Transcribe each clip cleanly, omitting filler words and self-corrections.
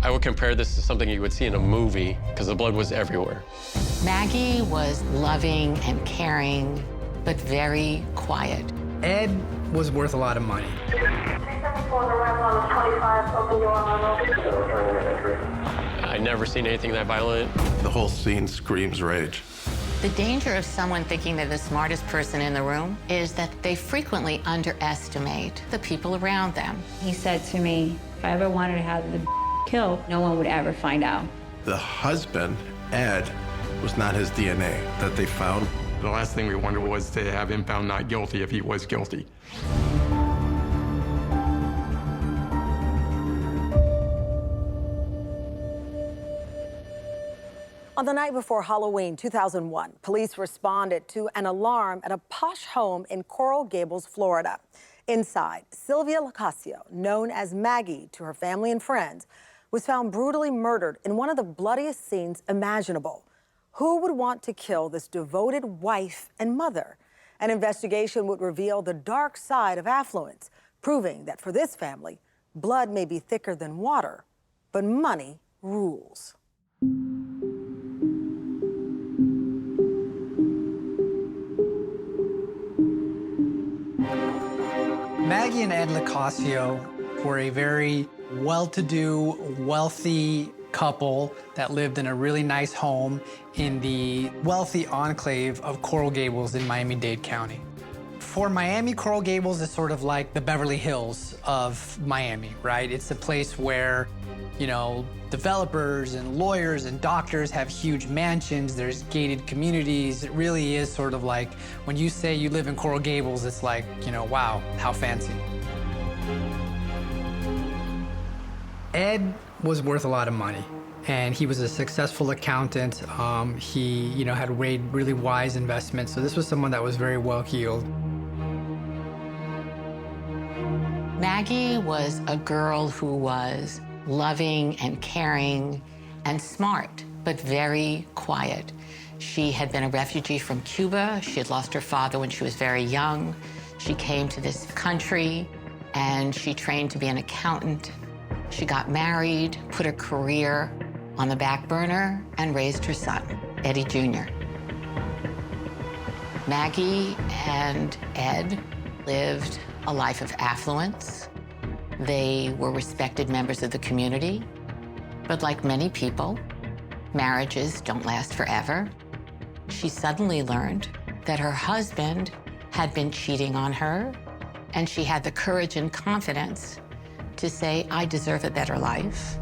I would compare this to something you would see in a movie because the blood was everywhere. Maggie was loving and caring, but very quiet. Ed was worth a lot of money. I never seen anything that violent. The whole scene screams rage. The danger of someone thinking they're the smartest person in the room is that they frequently underestimate the people around them. He said to me, if I ever wanted to have the killed, no one would ever find out. The husband, Ed, was not his DNA that they found. The last thing we wanted was to have him found not guilty if he was guilty. On the night before Halloween 2001, police responded to an alarm at a posh home in Coral Gables, Florida. Inside, Maggie Locascio, known as Maggie to her family and friends, was found brutally murdered in one of the bloodiest scenes imaginable. Who would want to kill this devoted wife and mother? An investigation would reveal the dark side of affluence, proving that for this family, blood may be thicker than water, but money rules. Maggie and Ed Locascio were a very well-to-do, wealthy couple that lived in a really nice home in the wealthy enclave of Coral Gables in Miami-Dade County. For Miami, Coral Gables is sort of like the Beverly Hills of Miami, right? It's a place where, you know, developers and lawyers and doctors have huge mansions, there's gated communities. It really is sort of like, when you say you live in Coral Gables, it's like, you know, wow, how fancy. Ed was worth a lot of money, and he was a successful accountant. He, you know, had made really wise investments, so this was someone that was very well-heeled. Maggie was a girl who was loving and caring and smart, but very quiet. She had been a refugee from Cuba. She had lost her father when she was very young. She came to this country and she trained to be an accountant. She got married, put her career on the back burner, and raised her son, Eddie Jr. Maggie and Ed lived a life of affluence. They were respected members of the community, but like many people, marriages don't last forever. She suddenly learned that her husband had been cheating on her, and she had the courage and confidence to say, I deserve a better life.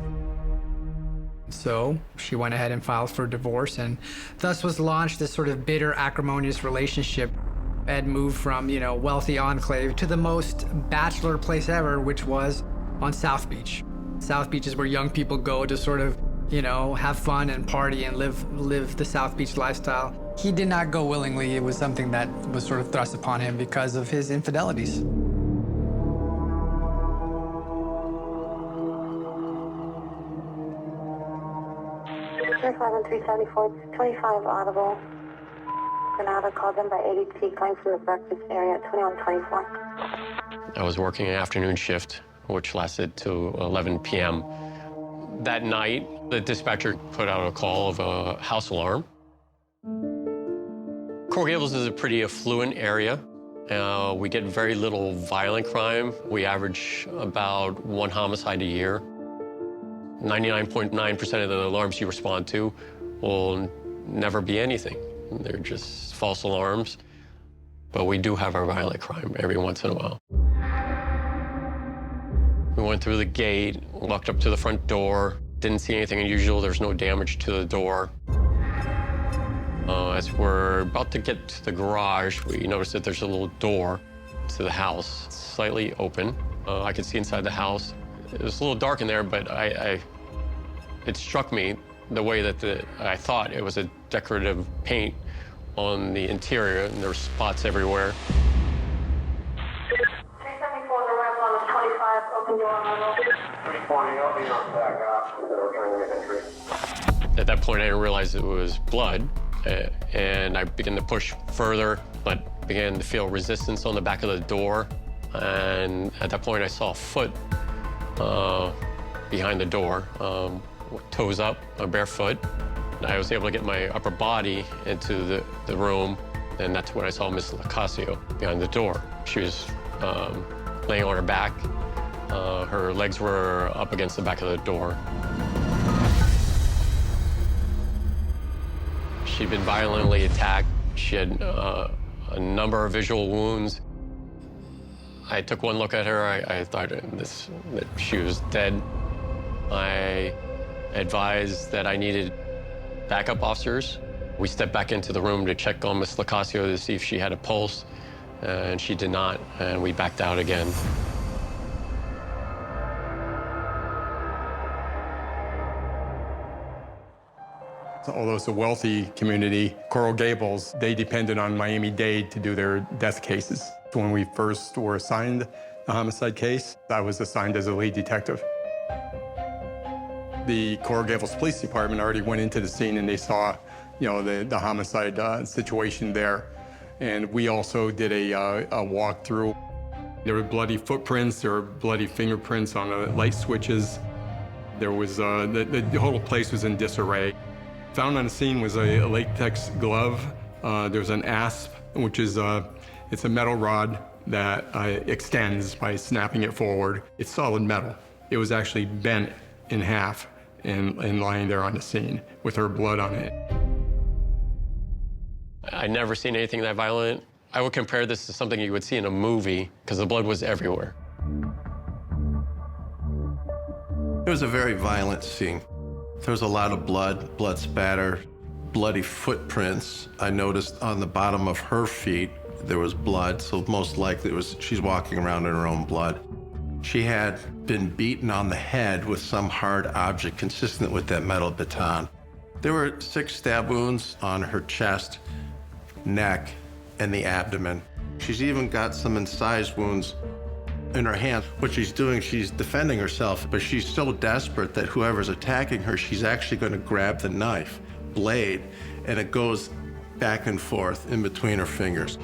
So she went ahead and filed for divorce, and thus was launched this sort of bitter, acrimonious relationship. Ed moved from, you know, wealthy enclave to the most bachelor place ever, which was on South Beach. South Beach is where young people go to sort of, you know, have fun and party and live the South Beach lifestyle. He did not go willingly. It was something that was sort of thrust upon him because of his infidelities. $374, 25 audible. Granada called in by ADT, calling from the breakfast area at 2124. I was working an afternoon shift, which lasted to 11 p.m. That night, the dispatcher put out a call of a house alarm. Coral Gables is a pretty affluent area. We get very little violent crime. We average about 1 homicide a year. 99.9% of the alarms you respond to will never be anything. They're just false alarms. But we do have our violent crime every once in a while. We went through the gate, walked up to the front door, didn't see anything unusual. There's no damage to the door. As we're about to get to the garage, we noticed that there's a little door to the house, slightly open. I could see inside the house. It was a little dark in there, but it struck me the way that I thought it was a decorative paint on the interior, and there were spots everywhere. 374, the ramp on 25, open door. 320, open your back up. Returning the entry. At that point, I didn't realize it was blood, and I began to push further, but began to feel resistance on the back of the door. And at that point, I saw a foot behind the door, toes up, barefoot. I was able to get my upper body into the room, and that's when I saw Miss Locascio behind the door. She was laying on her back. Her legs were up against the back of the door. She'd been violently attacked. She had a number of visual wounds. I took one look at her. I thought that she was dead. I advised that I needed backup officers. We stepped back into the room to check on Miss Locascio to see if she had a pulse, and she did not, and we backed out again. Although it's a wealthy community, Coral Gables, they depended on Miami-Dade to do their death cases. When we first were assigned the homicide case, I was assigned as a lead detective. The Coral Gables Police Department already went into the scene and they saw, the homicide situation there. And we also did a walkthrough. There were bloody footprints, there were bloody fingerprints on the light switches. There was, the whole place was in disarray. Found on the scene was a latex glove. There was an asp, which is it's a metal rod that extends by snapping it forward. It's solid metal. It was actually bent in half and lying there on the scene with her blood on it. I'd never seen anything that violent. I would compare this to something you would see in a movie because the blood was everywhere. It was a very violent scene. There was a lot of blood spatter, bloody footprints. I noticed on the bottom of her feet there was blood, so most likely she's walking around in her own blood. She had been beaten on the head with some hard object consistent with that metal baton. There were 6 stab wounds on her chest, neck, and the abdomen. She's even got some incised wounds in her hands. What she's doing, she's defending herself, but she's so desperate that whoever's attacking her, she's actually going to grab the knife blade, and it goes back and forth in between her fingers.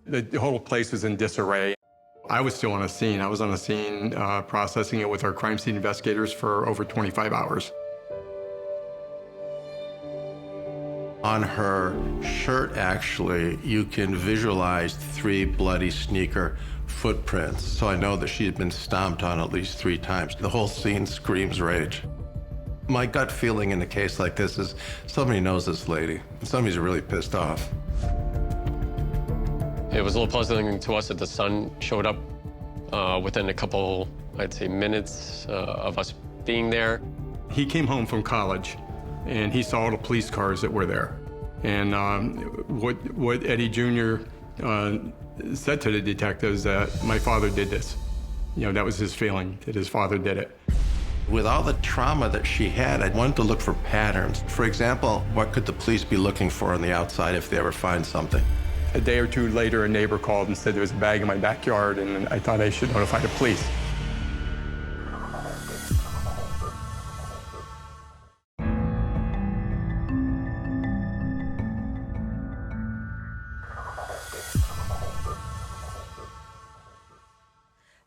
The whole place was in disarray. I was still on the scene. I was on the scene processing it with our crime scene investigators for over 25 hours. On her shirt, actually, you can visualize 3 bloody sneaker footprints. So I know that she had been stomped on at least 3 times. The whole scene screams rage. My gut feeling in a case like this is somebody knows this lady. Somebody's really pissed off. It was a little puzzling to us that the son showed up within a couple, I'd say, minutes of us being there. He came home from college, and he saw all the police cars that were there. And what Eddie Jr. Said to the detectives that my father did this. That was his feeling, that his father did it. With all the trauma that she had, I wanted to look for patterns. For example, what could the police be looking for on the outside if they ever find something? A day or 2 later, a neighbor called and said there was a bag in my backyard, and I thought I should notify the police.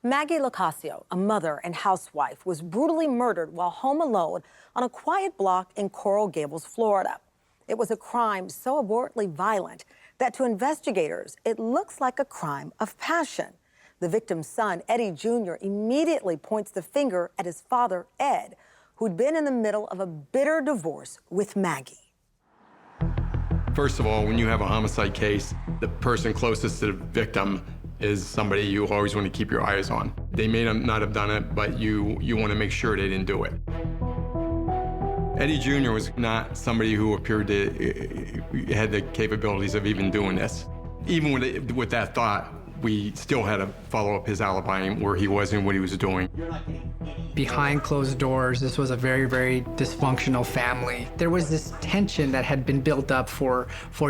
Maggie Locascio, a mother and housewife, was brutally murdered while home alone on a quiet block in Coral Gables, Florida. It was a crime so abhorrently violent that to investigators, it looks like a crime of passion. The victim's son, Eddie Jr., immediately points the finger at his father, Ed, who'd been in the middle of a bitter divorce with Maggie. First of all, when you have a homicide case, the person closest to the victim is somebody you always want to keep your eyes on. They may not have done it, but you want to make sure they didn't do it. Eddie Jr. was not somebody who appeared to had the capabilities of even doing this. Even with that thought, we still had to follow up his alibi and where he was and what he was doing. Behind closed doors, this was a very, very dysfunctional family. There was this tension that had been built up for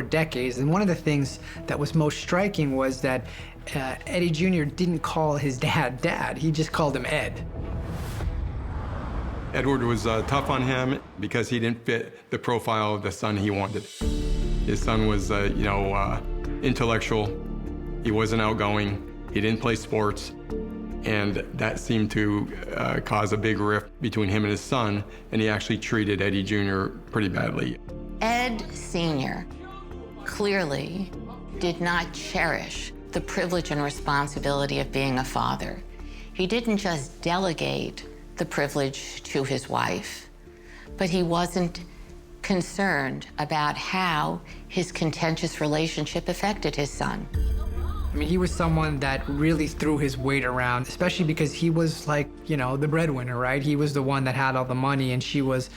decades. And one of the things that was most striking was that Eddie Jr. didn't call his dad Dad. He just called him Ed. Edward was tough on him because he didn't fit the profile of the son he wanted. His son was, intellectual. He wasn't outgoing. He didn't play sports. And that seemed to cause a big rift between him and his son, and he actually treated Eddie Jr. pretty badly. Ed Sr. clearly did not cherish the privilege and responsibility of being a father. He didn't just delegate the privilege to his wife, but he wasn't concerned about how his contentious relationship affected his son. I mean, he was someone that really threw his weight around, especially because he was like, you know, the breadwinner, right? He was the one that had all the money, and she was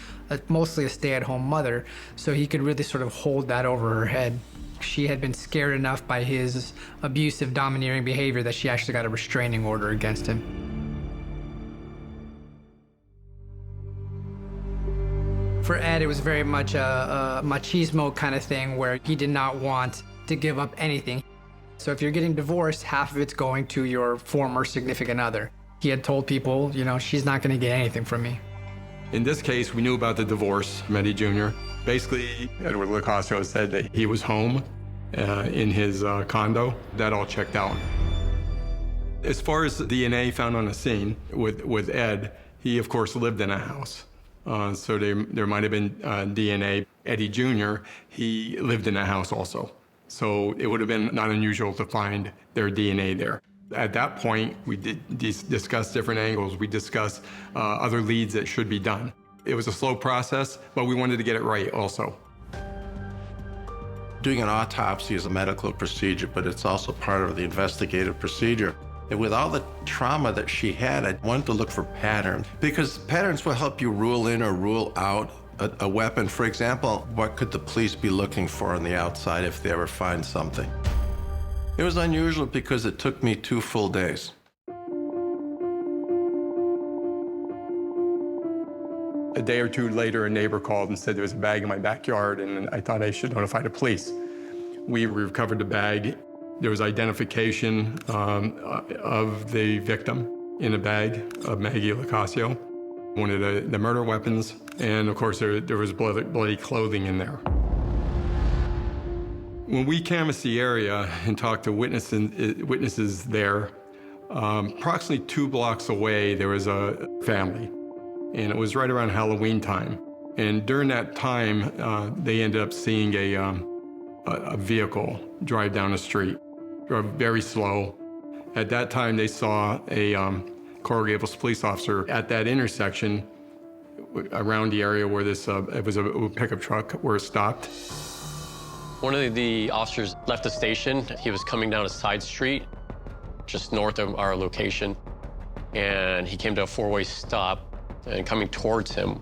mostly a stay-at-home mother, so he could really sort of hold that over her head. She had been scared enough by his abusive, domineering behavior that she actually got a restraining order against him. For Ed, it was very much a machismo kind of thing where he did not want to give up anything. So if you're getting divorced, half of it's going to your former significant other. He had told people, you know, she's not going to get anything from me. In this case, we knew about the divorce from Eddie Jr. Basically, Edward Locascio said that he was home in his condo. That all checked out. As far as the DNA found on the scene with Ed, he, of course, lived in a house. So there might have been DNA. Eddie Jr., he lived in a house also. So it would have been not unusual to find their DNA there. At that point, we did discuss different angles. We discussed other leads that should be done. It was a slow process, but we wanted to get it right also. Doing an autopsy is a medical procedure, but it's also part of the investigative procedure. And with all the trauma that she had, I wanted to look for patterns, because patterns will help you rule in or rule out a weapon. For example, what could the police be looking for on the outside if they ever find something? It was unusual because it took me 2 full days. A day or two later, a neighbor called and said there was a bag in my backyard, and I thought I should notify the police. We recovered the bag. There was identification of the victim in a bag of Maggie Locascio, one of the murder weapons, and of course there was bloody clothing in there. When we canvassed the area and talked to witnesses there, approximately 2 blocks away there was a family, and it was right around Halloween time. And during that time, they ended up seeing a vehicle drive down the street, drove very slow. At that time, they saw a Coral Gables police officer at that intersection around the area where this, it was a pickup truck where it stopped. One of the officers left the station. He was coming down a side street just north of our location, and he came to a 4-way stop, and coming towards him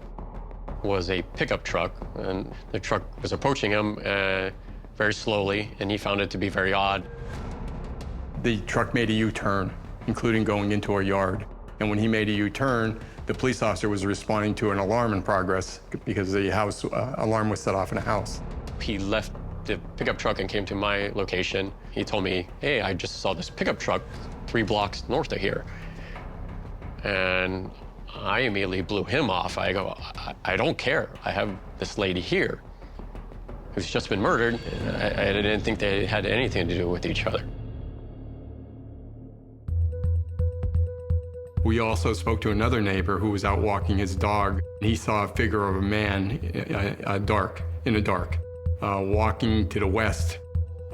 was a pickup truck, and the truck was approaching him very slowly, and he found it to be very odd. The truck made a U-turn, including going into our yard. And when he made a U-turn, the police officer was responding to an alarm in progress because the house alarm was set off in a house. He left the pickup truck and came to my location. He told me, hey, I just saw this pickup truck 3 blocks north of here. And I immediately blew him off. I go, I don't care. I have this lady here who's just been murdered. I didn't think they had anything to do with each other. We also spoke to another neighbor who was out walking his dog. He saw a figure of a man in the dark, walking to the west,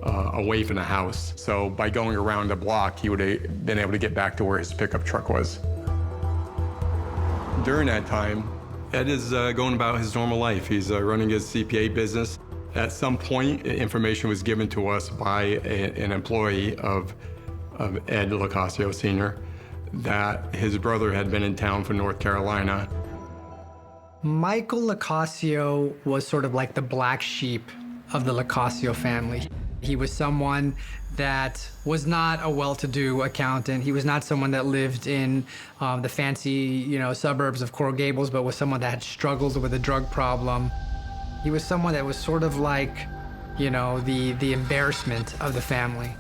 away from the house. So by going around the block, he would have been able to get back to where his pickup truck was. During that time, Ed is going about his normal life. He's running his CPA business. At some point, information was given to us by an employee of Ed Locascio Sr. that his brother had been in town from North Carolina. Michael Locascio was sort of like the black sheep of the Locascio family. He was someone that was not a well-to-do accountant. He was not someone that lived in the fancy, suburbs of Coral Gables, but was someone that had struggled with a drug problem. He was someone that was sort of like, the embarrassment of the family.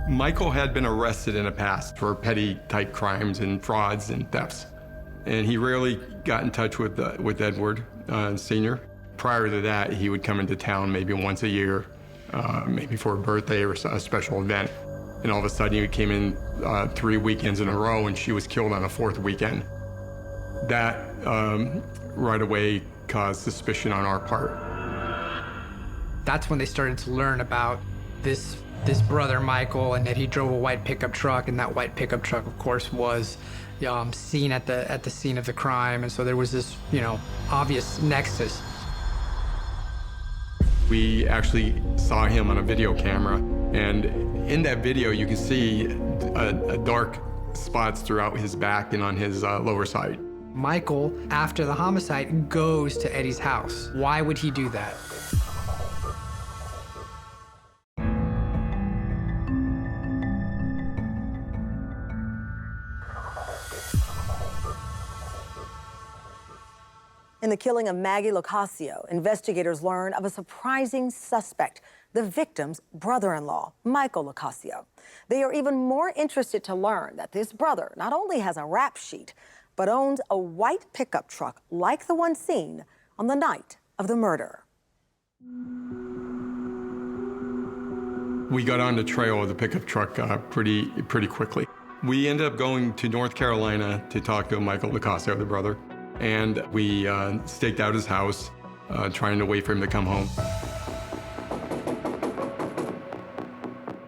Michael had been arrested in the past for petty-type crimes and frauds and thefts, and he rarely got in touch with Edward Sr. Prior to that, he would come into town maybe once a year, maybe for a birthday or a special event. And all of a sudden, he came in 3 weekends in a row, and she was killed on the 4th weekend. That right away caused suspicion on our part. That's when they started to learn about this brother, Michael, and that he drove a white pickup truck, and that white pickup truck, of course, was seen at the scene of the crime, and so there was this, obvious nexus. We actually saw him on a video camera, and in that video, you can see dark spots throughout his back and on his lower side. Michael, after the homicide, goes to Eddie's house. Why would he do that? In the killing of Maggie Locascio, investigators learned of a surprising suspect, the victim's brother-in-law, Michael Locascio. They are even more interested to learn that this brother not only has a rap sheet, but owns a white pickup truck like the one seen on the night of the murder. We got on the trail of the pickup truck pretty quickly. We ended up going to North Carolina to talk to Michael Locascio, the brother, and we staked out his house, trying to wait for him to come home.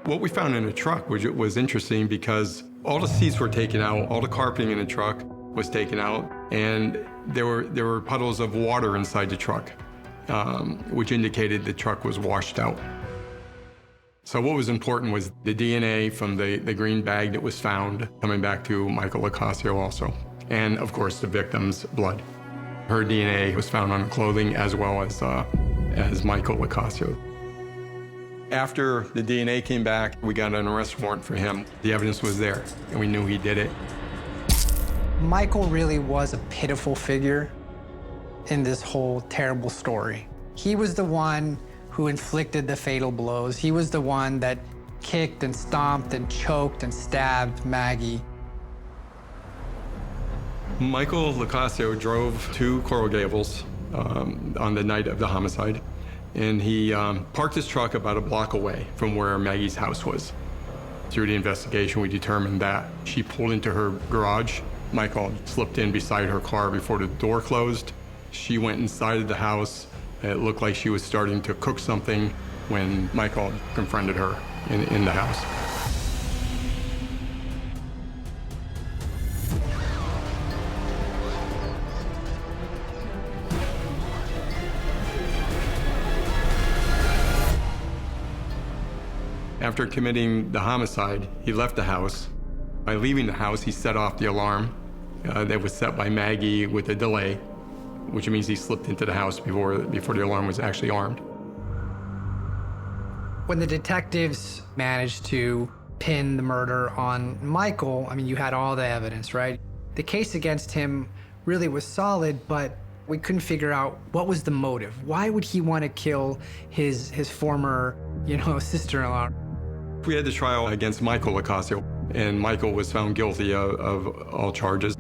What we found in the truck was interesting because all the seats were taken out, all the carpeting in the truck was taken out, and there were puddles of water inside the truck, which indicated the truck was washed out. So what was important was the DNA from the green bag that was found coming back to Michael Locascio also, and of course the victim's blood. Her DNA was found on the clothing as well as Michael Locascio. After the DNA came back, we got an arrest warrant for him. The evidence was there, and we knew he did it. Michael really was a pitiful figure in this whole terrible story. He was the one who inflicted the fatal blows. He was the one that kicked and stomped and choked and stabbed Maggie. Michael Locascio drove to Coral Gables on the night of the homicide, and he parked his truck about a block away from where Maggie's house was. Through the investigation, we determined that she pulled into her garage. Michael slipped in beside her car before the door closed. She went inside of the house. It looked like she was starting to cook something when Michael confronted her in the house. After committing the homicide, he left the house. By leaving the house, he set off the alarm that was set by Maggie with a delay, which means he slipped into the house before the alarm was actually armed. When the detectives managed to pin the murder on Michael, I mean, you had all the evidence, right? The case against him really was solid, but we couldn't figure out what was the motive. Why would he want to kill his former, sister-in-law? We had the trial against Michael Locascio, and Michael was found guilty of all charges.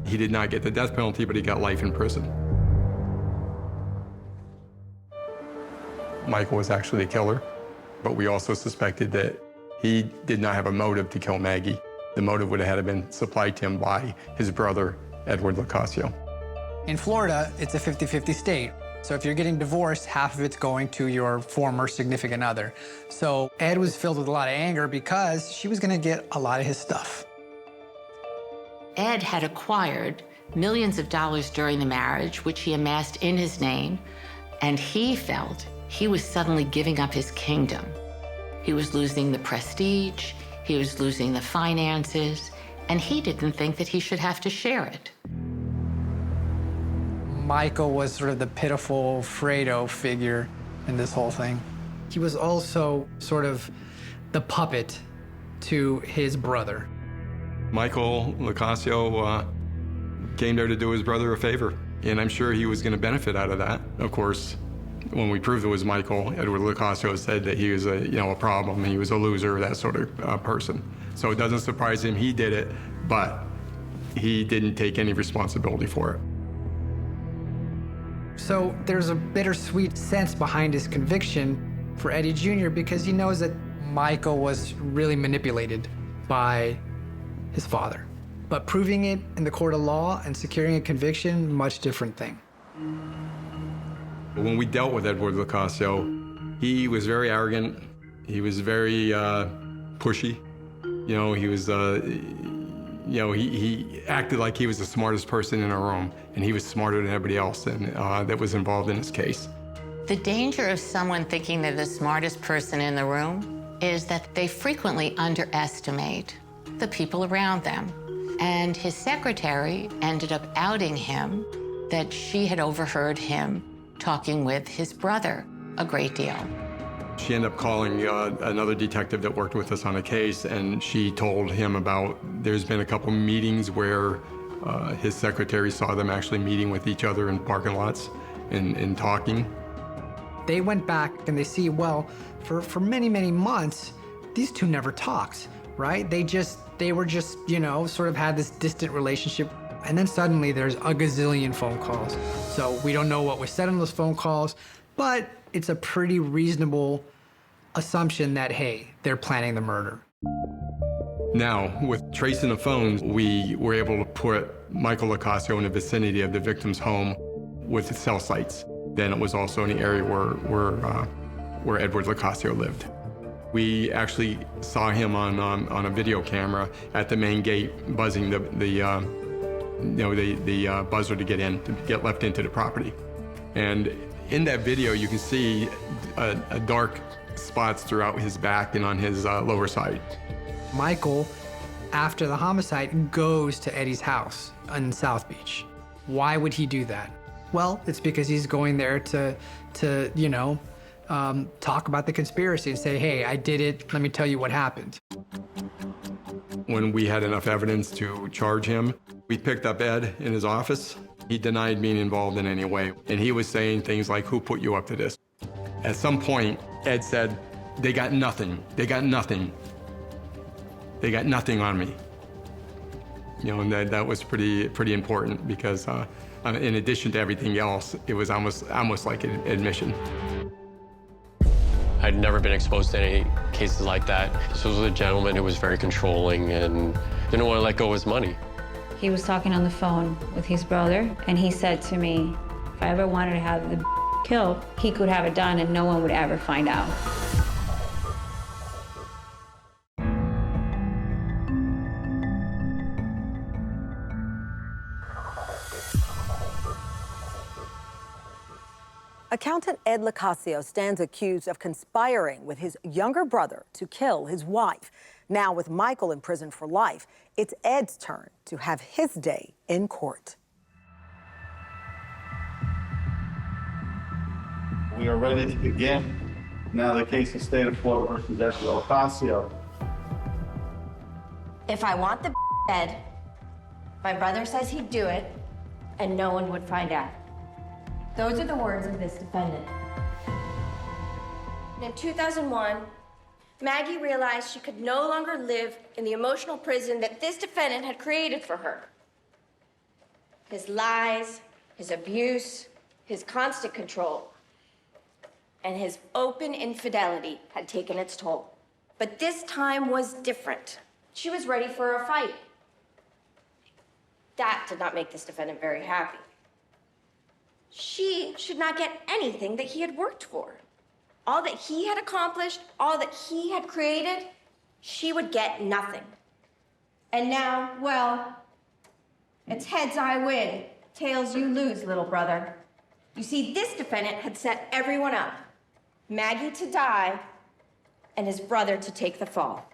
He did not get the death penalty, but he got life in prison. Michael was actually the killer, but we also suspected that he did not have a motive to kill Maggie. The motive would have had been supplied to him by his brother, Edward Locascio. In Florida, it's a 50-50 state. So if you're getting divorced, half of it's going to your former significant other. So Ed was filled with a lot of anger because she was gonna get a lot of his stuff. Ed had acquired millions of dollars during the marriage, which he amassed in his name, and he felt he was suddenly giving up his kingdom. He was losing the prestige, he was losing the finances, and he didn't think that he should have to share it. Michael was sort of the pitiful Fredo figure in this whole thing. He was also sort of the puppet to his brother. Michael Locascio came there to do his brother a favor, and I'm sure he was going to benefit out of that. Of course, when we proved it was Michael, Edward Locascio said that he was a problem, he was a loser, that sort of person. So it doesn't surprise him he did it, but he didn't take any responsibility for it. So there's a bittersweet sense behind his conviction for Eddie Jr. because he knows that Michael was really manipulated by his father. But proving it in the court of law and securing a conviction, much different thing. When we dealt with Edward Locascio, he was very arrogant. He was very pushy. You know, he was, he acted like he was the smartest person in the room, and he was smarter than everybody else that was involved in this case. The danger of someone thinking they're the smartest person in the room is that they frequently underestimate the people around them. And his secretary ended up outing him that she had overheard him talking with his brother a great deal. She ended up calling another detective that worked with us on a case, and she told him about there's been a couple meetings where his secretary saw them actually meeting with each other in parking lots and talking. They went back and they see, well, for many, many months, these two never talked, right? They were just, you know, sort of had this distant relationship. And then suddenly there's a gazillion phone calls. So we don't know what was said on those phone calls, but it's a pretty reasonable assumption that, hey, they're planning the murder. Now, with tracing the phones, we were able to put Michael Locascio in the vicinity of the victim's home with cell sites. Then it was also in the area where Edward Locascio lived. We actually saw him on a video camera at the main gate, buzzing the buzzer to get left into the property. And in that video, you can see a dark spots throughout his back and on his lower side. Michael, after the homicide, goes to Eddie's house in South Beach. Why would he do that? Well, it's because he's going there to you know, talk about the conspiracy and say, hey, I did it, let me tell you what happened. When we had enough evidence to charge him, we picked up Ed in his office. He denied being involved in any way, and he was saying things like, who put you up to this? At some point, Ed said, they got nothing, they got nothing. They got nothing on me. You know, and that was pretty important because in addition to everything else, it was almost like an admission. I'd never been exposed to any cases like that. This was a gentleman who was very controlling and didn't want to let go of his money. He was talking on the phone with his brother, and he said to me, if I ever wanted to have the killed, he could have it done and no one would ever find out. Accountant Ed Locascio stands accused of conspiring with his younger brother to kill his wife. Now, with Michael in prison for life, it's Ed's turn to have his day in court. We are ready to begin. Now the case of State of Florida versus Ed Locascio. If I want the dead, my brother says he'd do it, and no one would find out. Those are the words of this defendant. In 2001, Maggie realized she could no longer live in the emotional prison that this defendant had created for her. His lies, his abuse, his constant control, and his open infidelity had taken its toll. But this time was different. She was ready for a fight. That did not make this defendant very happy. She should not get anything that he had worked for. All that he had accomplished, all that he had created, she would get nothing. And now, well, it's heads I win, tails you lose, little brother. You see, this defendant had set everyone up. Maggie to die, and his brother to take the fall.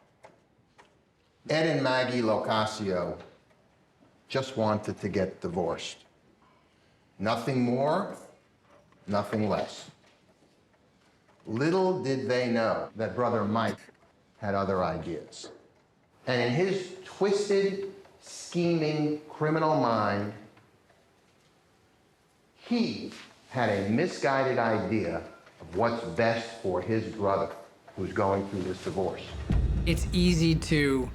Ed and Maggie Locascio just wanted to get divorced. Nothing more, nothing less. Little did they know that brother Mike had other ideas. And in his twisted, scheming, criminal mind, he had a misguided idea of what's best for his brother who's going through this divorce. It's easy to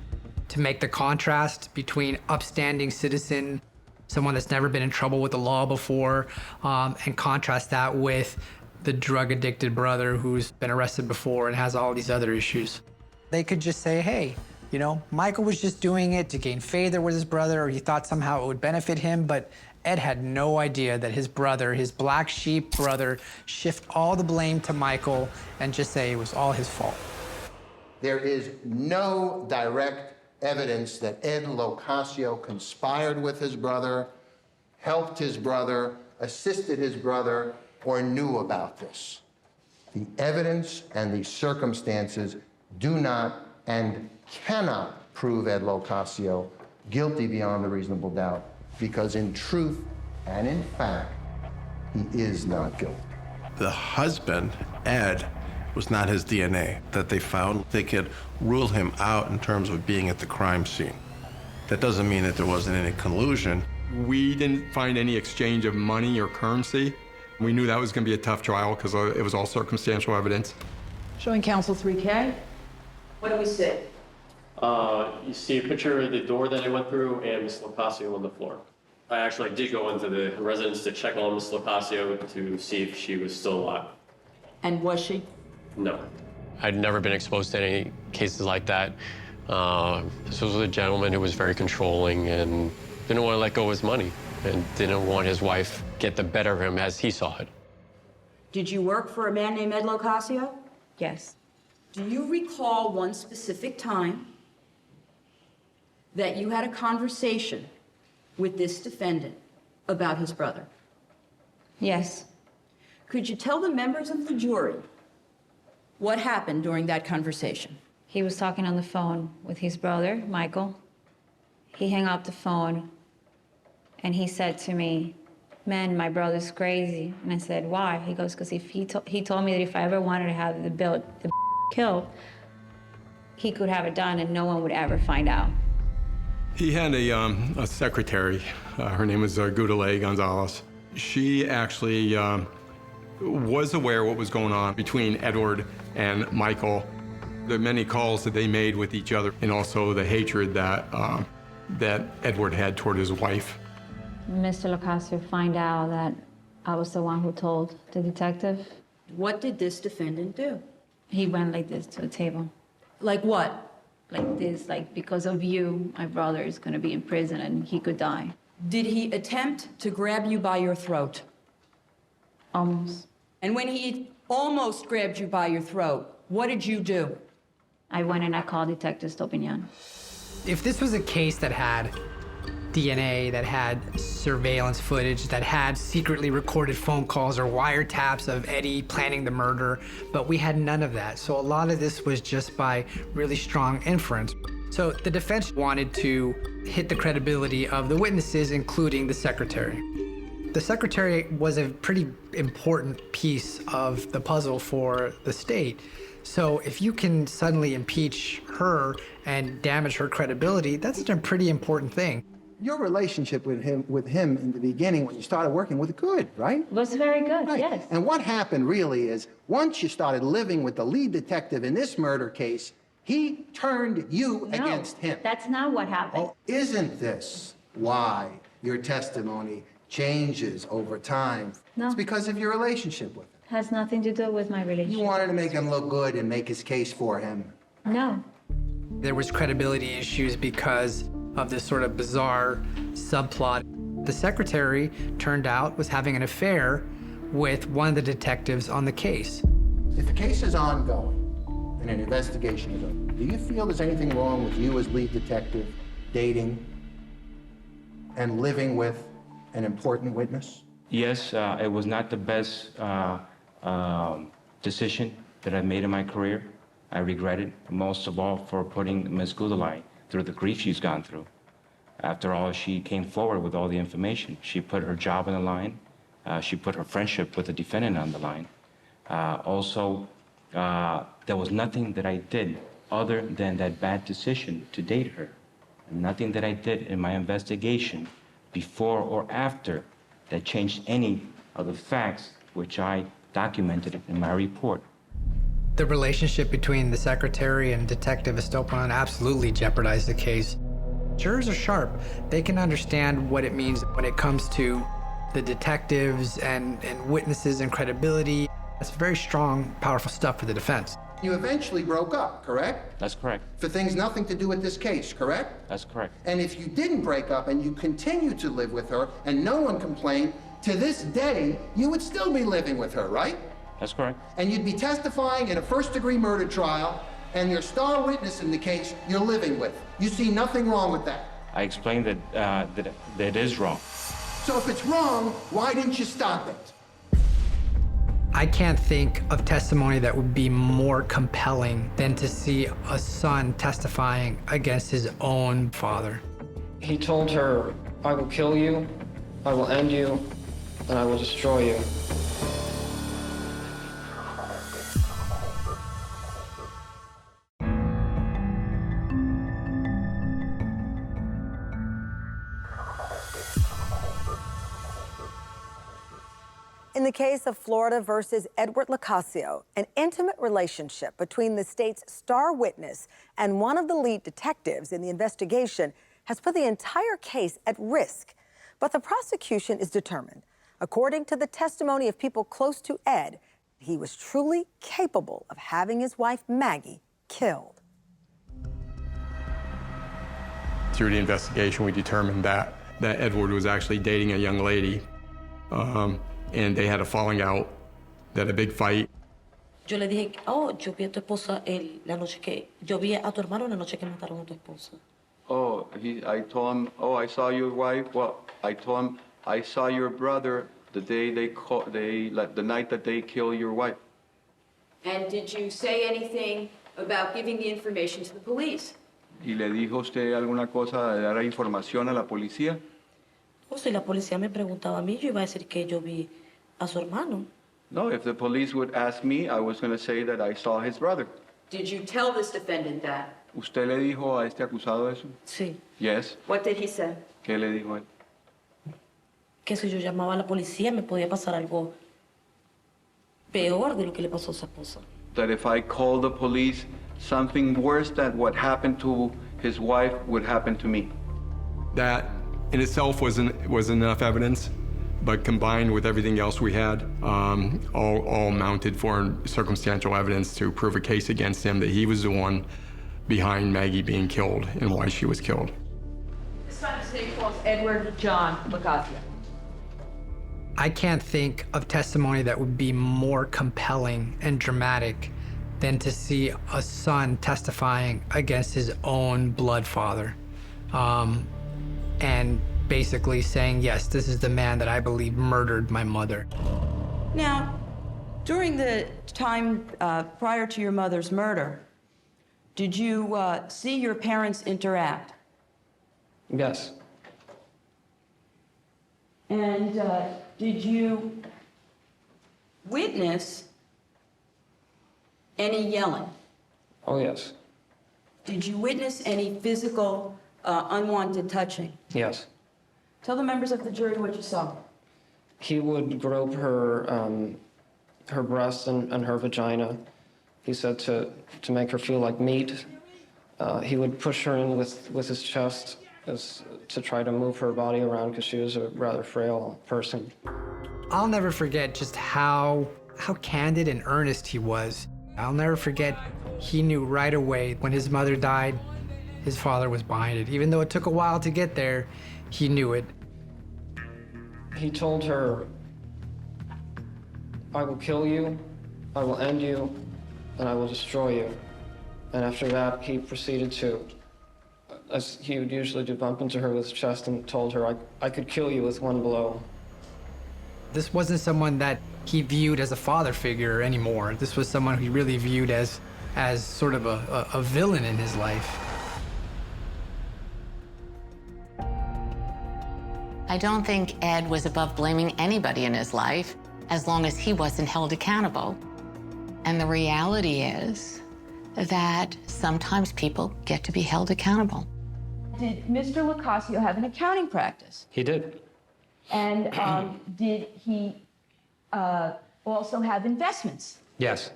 make the contrast between upstanding citizen, someone that's never been in trouble with the law before, and contrast that with the drug-addicted brother who's been arrested before and has all these other issues. They could just say, hey, you know, Michael was just doing it to gain favor with his brother, or he thought somehow it would benefit him, but Ed had no idea that his brother, his black sheep brother, shift all the blame to Michael and just say it was all his fault. There is no direct evidence that Ed Locascio conspired with his brother, helped his brother, assisted his brother, or knew about this. The evidence and the circumstances do not and cannot prove Ed Locascio guilty beyond a reasonable doubt, because in truth and in fact, he is not guilty. The husband, Ed, was not his DNA that they found. They could rule him out in terms of being at the crime scene. That doesn't mean that there wasn't any collusion. We didn't find any exchange of money or currency. We knew that was going to be a tough trial because it was all circumstantial evidence. Showing counsel 3K. What do we see? You see a picture of the door that I went through and Miss Locascio on the floor. I actually did go into the residence to check on Miss Locascio to see if she was still alive. And was she? No. I'd never been exposed to any cases like that. This was a gentleman who was very controlling and didn't want to let go of his money and didn't want his wife get the better of him as he saw it. Did you work for a man named Ed Locascio? Yes. Do you recall one specific time that you had a conversation with this defendant about his brother? Yes. Could you tell the members of the jury what happened during that conversation? He was talking on the phone with his brother, Michael. He hung up the phone and he said to me, "Man, my brother's crazy." And I said, "Why?" He goes, "Because if he told me that if I ever wanted to have the killed, he could have it done and no one would ever find out." He had a secretary. Her name was Gudale Gonzalez. She actually was aware of what was going on between Edward and Michael, the many calls that they made with each other, and also the hatred that Edward had toward his wife. Mr. Locascio find out that I was the one who told the detective. What did this defendant do? He went like this to the table. Like what? Like this, like, because of you, my brother is going to be in prison and he could die. Did he attempt to grab you by your throat? Almost. And when he almost grabbed you by your throat, what did you do? I went and I called Detective Stopinian. If this was a case that had DNA, that had surveillance footage, that had secretly recorded phone calls or wiretaps of Eddie planning the murder, but we had none of that. So a lot of this was just by really strong inference. So the defense wanted to hit the credibility of the witnesses, including the secretary. The secretary was a pretty important piece of the puzzle for the state. So if you can suddenly impeach her and damage her credibility, that's a pretty important thing. Your relationship with him in the beginning when you started working was good, right? It was very good, Right. yes. And what happened really is once you started living with the lead detective in this murder case, he turned you against him. That's not what happened. Oh, isn't this why your testimony changes over time? No. It's because of your relationship with him. Has nothing to do with my relationship. You wanted to make him look good and make his case for him. No. There was credibility issues because of this sort of bizarre subplot. The secretary turned out was having an affair with one of the detectives on the case. If the case is ongoing and an investigation is open, do you feel there's anything wrong with you as lead detective dating and living with an important witness? Yes, it was not the best decision that I made in my career. I regret it, most of all for putting Ms. Gudalai through the grief she's gone through. After all, she came forward with all the information. She put her job on the line. She put her friendship with the defendant on the line. There was nothing that I did other than that bad decision to date her. Nothing that I did in my investigation before or after that changed any of the facts which I documented in my report. The relationship between the secretary and Detective Estopan absolutely jeopardized the case. Jurors are sharp. They can understand what it means when it comes to the detectives and witnesses and credibility. That's very strong, powerful stuff for the defense. You eventually broke up, correct? That's correct. For things nothing to do with this case, correct? That's correct. And if you didn't break up and you continued to live with her and no one complained, to this day, you would still be living with her, right? That's correct. And you'd be testifying in a first-degree murder trial, and your star witness in the case you're living with. You see nothing wrong with that. I explained that it is wrong. So if it's wrong, why didn't you stop it? I can't think of testimony that would be more compelling than to see a son testifying against his own father. He told her, "I will kill you, I will end you, and I will destroy you." In the case of Florida versus Edward Locascio, an intimate relationship between the state's star witness and one of the lead detectives in the investigation has put the entire case at risk. But the prosecution is determined. According to the testimony of people close to Ed, he was truly capable of having his wife, Maggie, killed. Through the investigation, we determined that Edward was actually dating a young lady. And they had a falling out, they had a big fight. Yo le dije, oh, yo vi a tu esposa la noche que, yo vi a tu hermano la noche que mataron a tu esposa. Oh, I told him, oh, I saw your wife. Well, I told him, I saw your brother the day the night that they killed your wife. And did you say anything about giving the information to the police? ¿Y le dijo usted alguna cosa de dar información a la policía? O si la policía me preguntaba a mí, yo iba a decir que yo vi a su hermano. No, if the police would ask me, I was going to say that I saw his brother. Did you tell this defendant that? ¿Usted le dijo a este acusado eso? Sí. Yes. What did he say? ¿Qué le dijo él? Que si yo llamaba a la policía me podía pasar algo peor de lo que le pasó a su esposa. That if I called the police, something worse than what happened to his wife would happen to me. That in itself wasn't enough evidence, but combined with everything else we had, all mounted for circumstantial evidence to prove a case against him that he was the one behind Maggie being killed and why she was killed. This time the state calls Edward John Locascio. I can't think of testimony that would be more compelling and dramatic than to see a son testifying against his own blood father. And basically saying, yes, this is the man that I believe murdered my mother. Now, during the time prior to your mother's murder, did you see your parents interact? Yes. And did you witness any yelling? Oh, yes. Did you witness any physical unwanted touching? Yes. Tell the members of the jury what you saw. He would grope her breasts and her vagina. He said to make her feel like meat. He would push her in with his chest to try to move her body around because she was a rather frail person. I'll never forget just how candid and earnest he was. I'll never forget he knew right away when his mother died, his father was behind it. Even though it took a while to get there, he knew it. He told her, "I will kill you, I will end you, and I will destroy you." And after that, he proceeded to, as he would usually do, bump into her with his chest and told her, I could kill you with one blow. This wasn't someone that he viewed as a father figure anymore. This was someone he really viewed as sort of a villain in his life. I don't think Ed was above blaming anybody in his life as long as he wasn't held accountable. And the reality is that sometimes people get to be held accountable. Did Mr. Locascio have an accounting practice? He did. And did he also have investments? Yes.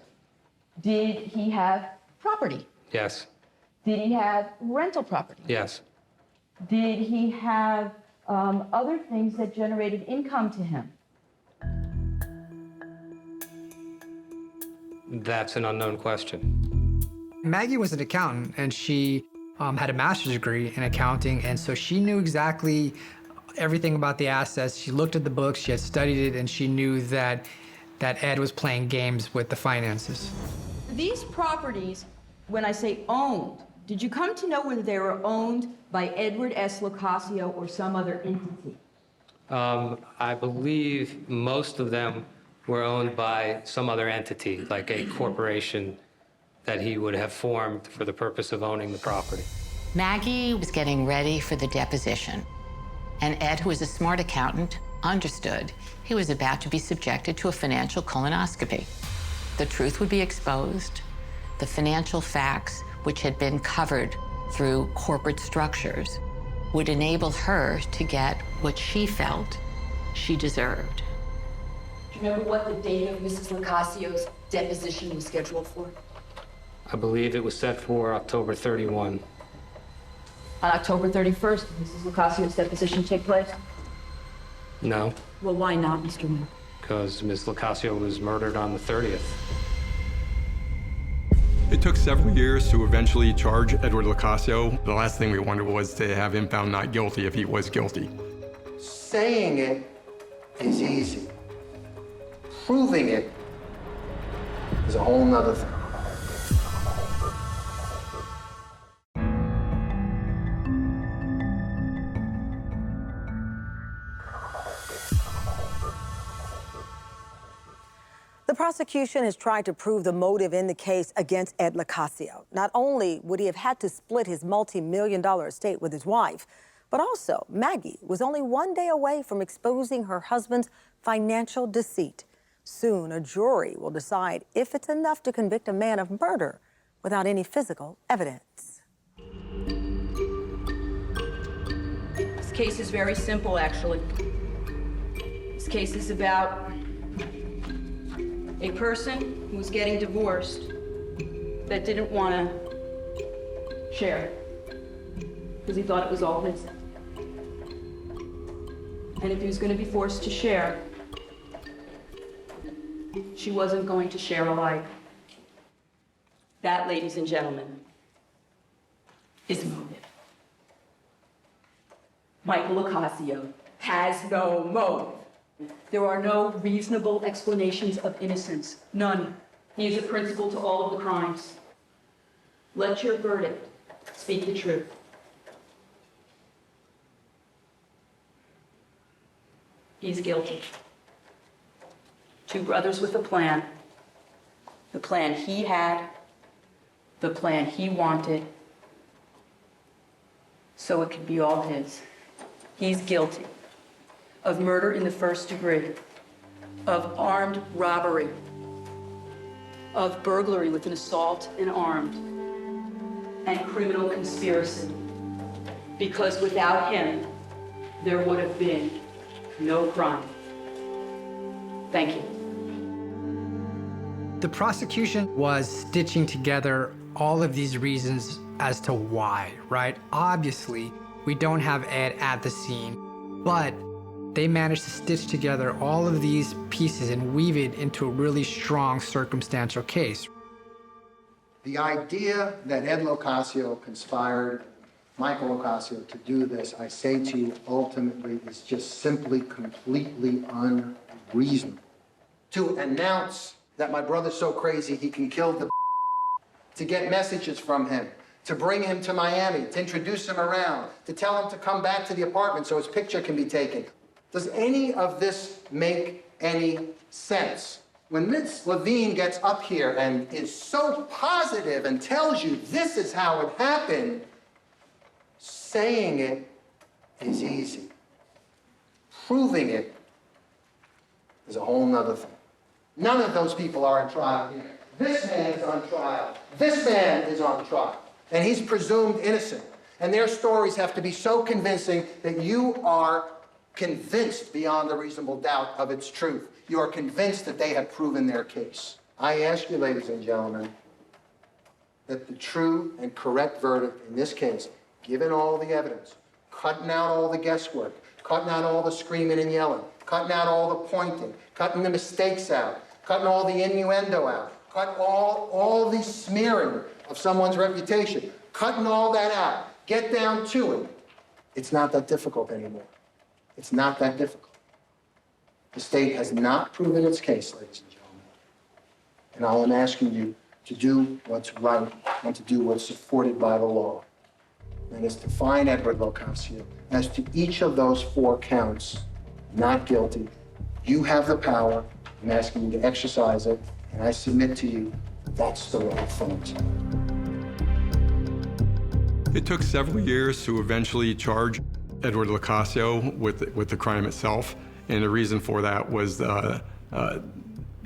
Did he have property? Yes. Did he have rental property? Yes. Did he have other things that generated income to him? That's an unknown question. Maggie was an accountant, and she had a master's degree in accounting, and so she knew exactly everything about the assets. She looked at the books, she had studied it, and she knew that Ed was playing games with the finances. These properties, when I say owned, did you come to know whether they were owned by Edward S. Locascio or some other entity? I believe most of them were owned by some other entity, like a corporation that he would have formed for the purpose of owning the property. Maggie was getting ready for the deposition, and Ed, who was a smart accountant, understood he was about to be subjected to a financial colonoscopy. The truth would be exposed. The financial facts, which had been covered through corporate structures, would enable her to get what she felt she deserved. Do you remember what the date of Mrs. Locascio's deposition was scheduled for? I believe it was set for October 31. On October 31st, did Mrs. Locascio's deposition take place? No, Well, why not, Mr. Moore? because Ms. Locascio was murdered on the 30th. It took several years to eventually charge Edward Locascio. The last thing we wanted was to have him found not guilty if he was guilty. Saying it is easy. Proving it is a whole nother thing. The prosecution has tried to prove the motive in the case against Ed Locascio. Not only would he have had to split his multi-million-dollar estate with his wife, but also Maggie was only one day away from exposing her husband's financial deceit. Soon, a jury will decide if it's enough to convict a man of murder without any physical evidence. This case is very simple, actually. This case is about a person who was getting divorced that didn't want to share it because he thought it was all his. And if he was going to be forced to share, she wasn't going to share alike. That, ladies and gentlemen, is motive. Michael Locascio has no motive. There are no reasonable explanations of innocence. None. He is a principal to all of the crimes. Let your verdict speak the truth. He's guilty. Two brothers with a plan. The plan he had, the plan he wanted, so it could be all his. He's guilty of murder in the first degree, of armed robbery, of burglary with an assault and armed, and criminal conspiracy. Because without him, there would have been no crime. Thank you. The prosecution was stitching together all of these reasons as to why, right? Obviously, we don't have Ed at the scene, but they managed to stitch together all of these pieces and weave it into a really strong circumstantial case. The idea that Ed Locascio conspired Michael Locascio to do this, I say to you, ultimately is just simply completely unreasonable. To announce that my brother's so crazy he can kill the to get messages from him, to bring him to Miami, to introduce him around, to tell him to come back to the apartment so his picture can be taken. Does any of this make any sense? When Ms. Levine gets up here and is so positive and tells you this is how it happened, saying it is easy. Proving it is a whole nother thing. None of those people are on trial here. This man is on trial. This man is on trial. And he's presumed innocent. And their stories have to be so convincing that you are convinced beyond a reasonable doubt of its truth. You are convinced that they have proven their case. I ask you, ladies and gentlemen, that the true and correct verdict in this case, given all the evidence, cutting out all the guesswork, cutting out all the screaming and yelling, cutting out all the pointing, cutting the mistakes out, cutting all the innuendo out, Cut all the smearing of someone's reputation. Cutting all that out. Get down to it. It's not that difficult anymore. It's not that difficult. The state has not proven its case, ladies and gentlemen. And all I'm asking you to do what's right and to do what's supported by the law. And is to find Edward Locascio as to each of those 4 counts not guilty. You have the power. I'm asking you to exercise it, and I submit to you that's the right thing to do. It took several years to eventually charge Edward Locascio with the crime itself, and the reason for that was the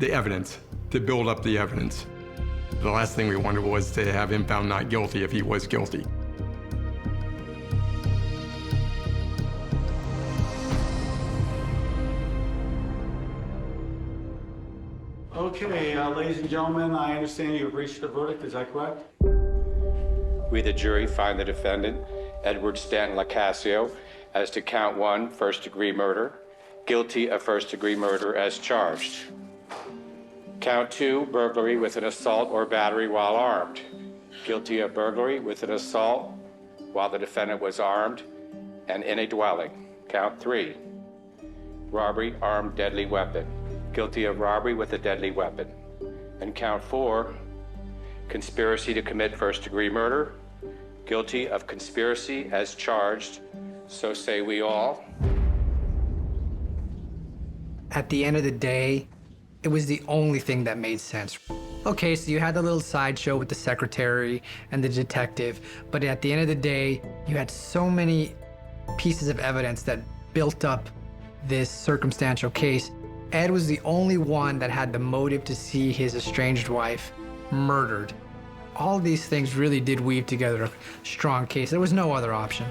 evidence, to build up the evidence. The last thing we wanted was to have him found not guilty if he was guilty. Okay, ladies and gentlemen, I understand you've reached a verdict. Is that correct? We, the jury, find the defendant, Edward Stanton Locascio, as to count 1, first-degree murder, guilty of first-degree murder as charged. Count 2, burglary with an assault or battery while armed, guilty of burglary with an assault while the defendant was armed and in a dwelling. Count 3, robbery, armed, deadly weapon, guilty of robbery with a deadly weapon. And count 4, conspiracy to commit first-degree murder, guilty of conspiracy as charged, so say we all. At the end of the day, it was the only thing that made sense. Okay, so you had the little sideshow with the secretary and the detective, but at the end of the day, you had so many pieces of evidence that built up this circumstantial case. Ed was the only one that had the motive to see his estranged wife murdered. All these things really did weave together a strong case. There was no other option.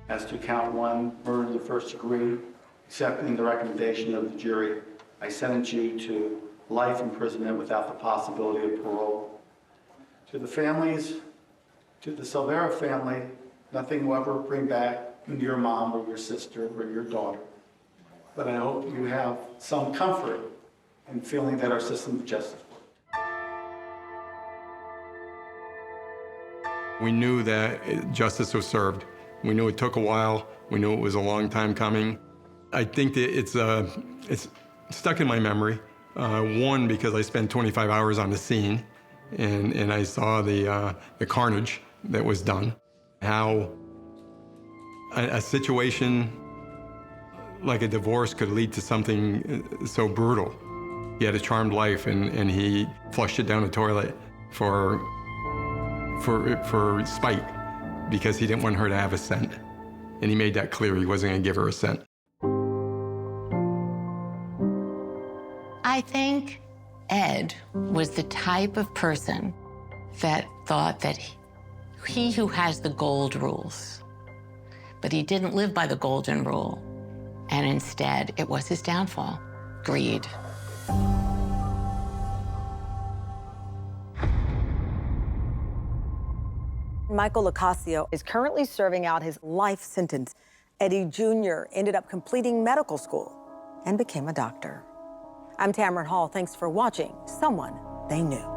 As to count 1, murder of the first degree, accepting the recommendation of the jury, I sentence you to life imprisonment without the possibility of parole. To the families, to the Silvera family, nothing will ever bring back your mom or your sister or your daughter. But I hope you have some comfort in feeling that our system of justice works. We knew that justice was served. We knew it took a while. We knew it was a long time coming. I think that it's stuck in my memory. 1, because I spent 25 hours on the scene, and I saw the carnage that was done. How a situation like a divorce could lead to something so brutal. He had a charmed life, and he flushed it down the toilet for spite, because he didn't want her to have a cent. And he made that clear. He wasn't going to give her a cent. I think Ed was the type of person that thought that he who has the gold rules. But he didn't live by the golden rule. And instead, it was his downfall, greed. Michael Locascio is currently serving out his life sentence. Eddie Jr. ended up completing medical school and became a doctor. I'm Tamron Hall. Thanks for watching Someone They Knew.